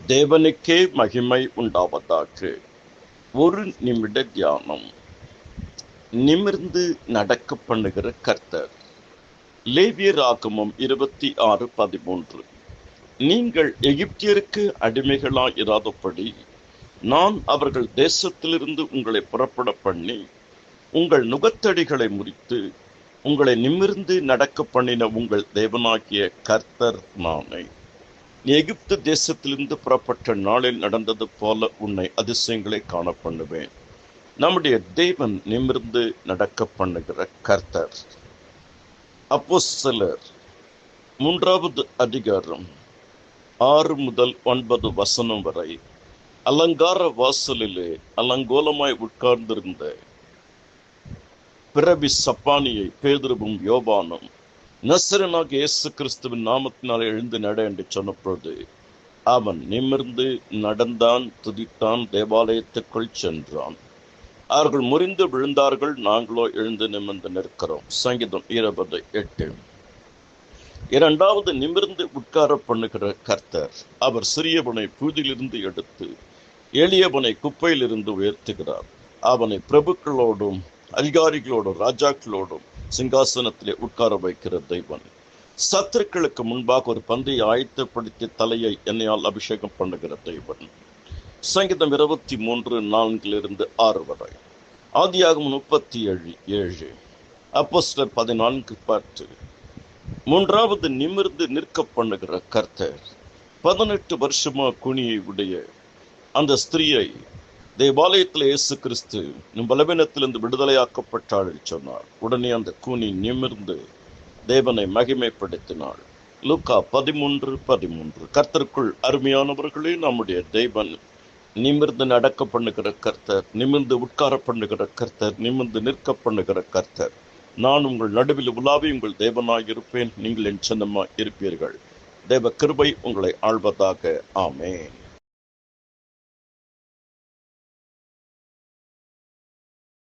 தேவனுக்கே மகிமை உண்டாவதாக. ஒரு நிமிட தியானம். நிமிர்ந்து நடக்க பண்ணுகிற கர்த்தர். லேவியராகமம் 26:13. நீங்கள் எகிப்தியருக்கு அடிமைகளாயிராதபடி நான் அவர்கள் தேசத்திலிருந்து உங்களை புறப்பட பண்ணி உங்கள் நுகத்தடிகளை முறித்து உங்களை நிமிர்ந்து நடக்க பண்ணின உங்கள் தேவனாகிய கர்த்தர் நானே. நீ எகிப்து தேசத்திலிருந்து புறப்பட்ட நாளில் நடந்தது போல உன்னை அதிசயங்களை காண பண்ணுவேன். நம்முடைய தேவன் நிமிர்ந்து நடக்க பண்ணுகிற கர்த்தர். அப்போஸ்தலர் 3வது அதிகாரம் 6 முதல் 9 வசனம் வரை. அலங்கார வாசலிலே அலங்கோலமாய் உட்கார்ந்திருந்த பிறவி சப்பானியை பேதுருவும் யோவானும் நசரனாகிய இயேசு கிறிஸ்துவின் நாமத்தினால் எழுந்து நட என்று சொன்னபோது அவன் நிமிர்ந்து நடந்தான், துதித்தான், தேவாலயத்துக்குள் சென்றான். அவர்கள் முறிந்து விழுந்தார்கள், நாங்களோ எழுந்து நிமிர்ந்து நிற்கிறோம். சங்கீதம் 20:8. இரண்டாவது, நிமிர்ந்து உட்கார பண்ணுகிற கர்த்தர். அவர் சிறியவனை புதிலிருந்து எடுத்து எளியவனை குப்பையிலிருந்து உயர்த்துகிறார். அவனை பிரபுக்களோடும் அதிகாரிகளோடும் ராஜாக்களோடும் சிங்காசனத்திலே உட்கார வைக்கிற தெய்வன். சத்துருக்களுக்கு முன்பாக ஒரு பந்தையை ஆயத்தப்படுத்தி தலையை எண்ணெயால் அபிஷேகம் பண்ணுகிற தெய்வன். சங்கீதம் 23:4 வரை. ஆதியாகமம் 37:7. அப்போஸ்தலர் 14:10. மூன்றாவது, நிமிர்ந்து நிற்க பண்ணுகிற கர்த்தர். 18 வருஷமா குனியை உடைய அந்த ஸ்திரீயை தேவாலயத்தில் இயேசு கிறிஸ்து பலவீனத்திலிருந்து விடுதலையாக்கப்பட்டாள் சொன்னார். உடனே அந்த கூனி நிமிர்ந்து தேவனை மகிமைப்படுத்தினாள். லூக்கா 13:13. கர்த்தருக்குள் அருமையானவர்களே, நம்முடைய தேவன் நிமிர்ந்து நடக்க பண்ணுகிற கர்த்தர், நிமிர்ந்து உட்கார பண்ணுகிற கர்த்தர், நிமிர்ந்து நிற்க பண்ணுகிற கர்த்தர். நான் உங்கள் நடுவில் உலாவி உங்கள் தேவனாய் இருப்பேன், நீங்கள் என் சின்னமாய் இருப்பீர்கள். தேவ கிருபை உங்களை ஆள்வதாக. ஆமென்.